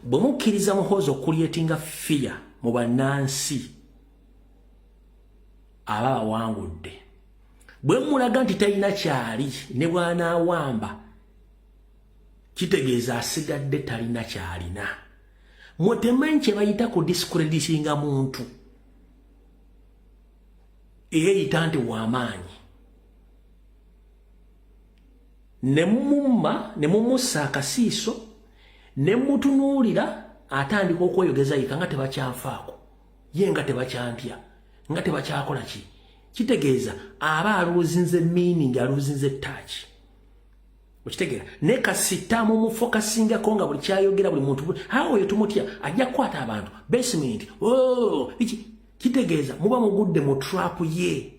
bwe mukkiriza Muhoozi okuliyetinga fear mu bannansi aba bawangudde, bwe mulaga nti talina kyali ne bw'anaawamba kitegeeza asigadde talina kyalina. Mwetemanyi kye bayita ku discreditinga muntu eyeyita nti w'amaanyi, ne mumumma ne mumussa akasiiso ne mutunuulira atandika okweyogeza yika nga tebakyanfaako, ye nga tebakyantya, nga tebakyakola ki. Kitegeeza aba aluuzinze meaning, aluuzinze touch. Okitegeera ne kasita mumufokasingako nga buli kyayogera buli muntu awo oyo tumutya ajja kukwata abantu basement iki. Kitegeeza muba mugudde mu trap ye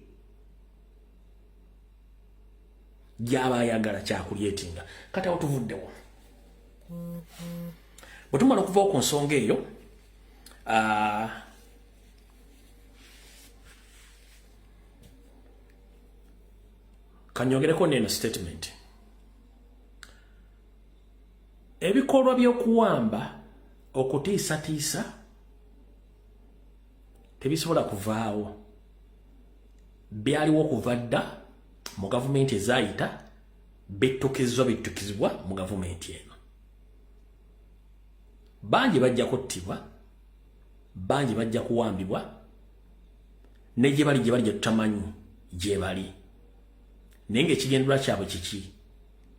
gy'aba ayagala kyakulyetinga. Kati awo tuvuddewo bwe tumala okuvawo ku nsonga eyo, kanyogereko neno statement. Ebikolwa by'okuwamba okutiisatiisa tebisobola kuvaawo, byaliwo okuva dda mu gavumenti ezaayita, bittukizibwa mu gavumenti eno. Bangi bajja kuttibwa, bangi bajja kuwambibwa, ne gye bali gye tutamanyi gye bali. Naye ng'ekigendera kyabwe kiki?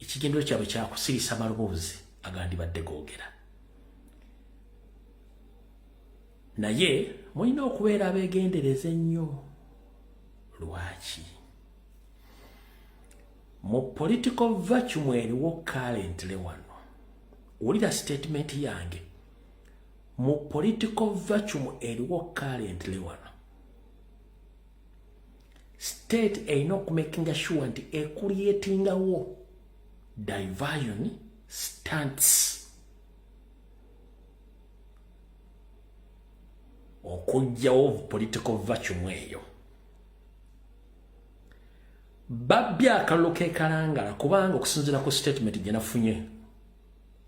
Ekigendera kyabwe kyakusirisa maloboozi agandibadde googera. Naye mulina okubeera abeegendereza ennyo. Lwaki? Mu political vacuum eriwo currently wano, wulira statement yange, mu political vacuum eriwo currently wano, state erina okumakinga sure nti ekulyetingawo diversion stunts okujjawo political vacuum eyo. Babbya akalulu kekalangala kubanga okusinziira ku statement gye nafunye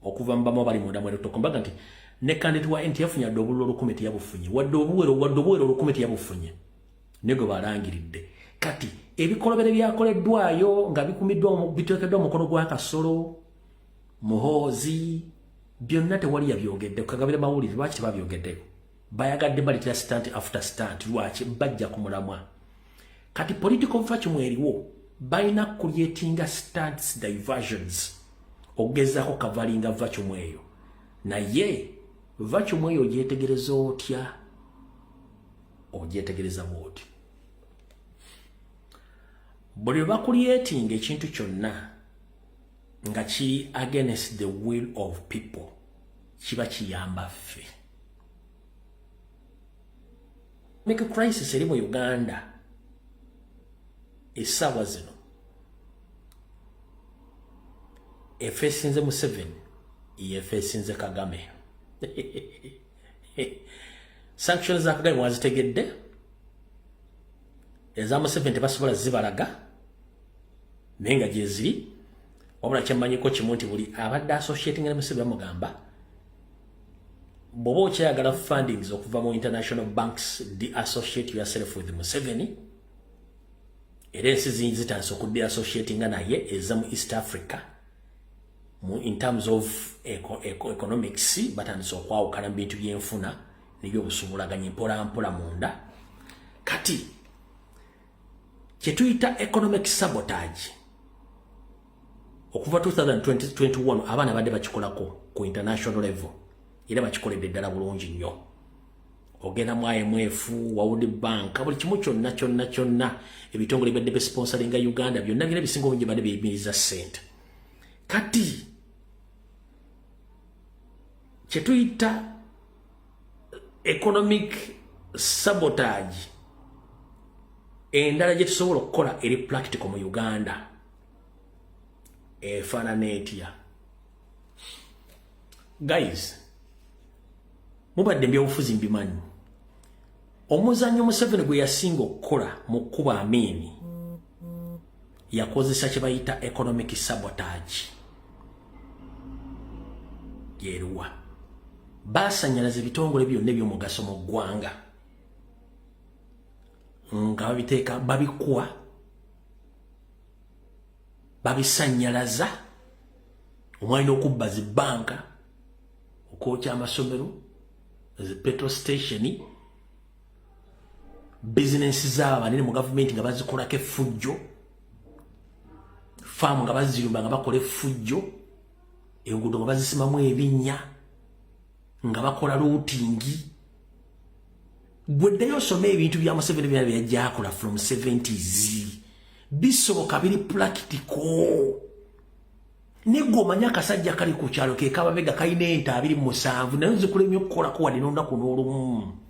okuva mu bamu bali munda mu electoral commission nti ne candidate wa NT yafunye obululu 10 teyabufunye, wadde obuwero 10 teyabufunye, nego balangiridde. Kati ebikolobere byakoleddwayo nga bikumiddwa biteekeddwa mukono gwa Kasolo, Muhoozi, byonna tewali yabyogedde kagabira mawulire. Lwaki tebabyogeddeko? Bayagadde balitira stunt after stunt. Lwaki? Bajja ku mulamwa. Kati political vacuum eriwo, balina creatinga stunts diversions ogezaako kavalinga vacuum eyo. Naye vacuum eyo ogyetegereza otya? Ogyetegereza bw'oti. Buli bakulyetinga ekintu kyonna nga kiri against the will of people, kiba kiyamba ffe. Make crisis eri mu Uganda essaawa zino efeesinze Museveni yefeesinze Kagame. Sanctions za Kagame wazitegedde, eza Museveni tebasobola zibalaga naye nga gye ziri. Wabula kyemmanyiko kimu nti buli abadde associating ne Museveni bamugamba bw'oba okyayagala fundings okuva mu international banks, de-associate yourself with Museveni. Era ensi zingi zitandise okudi-associatinga naye eza mu East Africa in terms of economics, batandise okwawukana mu bintu by'enfuna n'ebyobusuubulaganya mpola munda. Kati kye tuyita economic sabotage okuva 2021 abaana badde bakikolako ku international level, era bakikoledde ddala bulungi nnyo. Ogenda mu IMF, World Bank, buli kimu kyonna ebitongole bidde besponsoringa Uganda, byonna bira bisinga obungi badde biyimiriza ssente. Kati kye tuyita economic sabotage endala gye tusobola okukola eri practical mu Uganda efaanana etya? Guys, mubadde mbyobufuzi mbimanyi. Omuzannyo Museveni gwe yasinga okukola mu kkuba Amin yakozesa kye bayita economic sabotage. Yeruwa basanyalaza ebitongole byonna ebyomugaso mu ggwanga nga babiteeka babikuwa babisanyalaza omwalina okubba zi banka okwokya amasomero zi petrol station bizinesi zaabo banene mu gavumenti nga bazikolako effujjo faamu nga baziyumba nga bakola effujjo enguudo nga bazisimamu ebinnya nga bakola lootingi bweddeyo osoma ebintu bya Museveni byonna byajja akola from 70s bisoboka biri practical negwe omanya akasajja kali ku kyalo ke kababega kalina ente 27 naye nzikulemye okukolako wadde n'olunaku n'olumu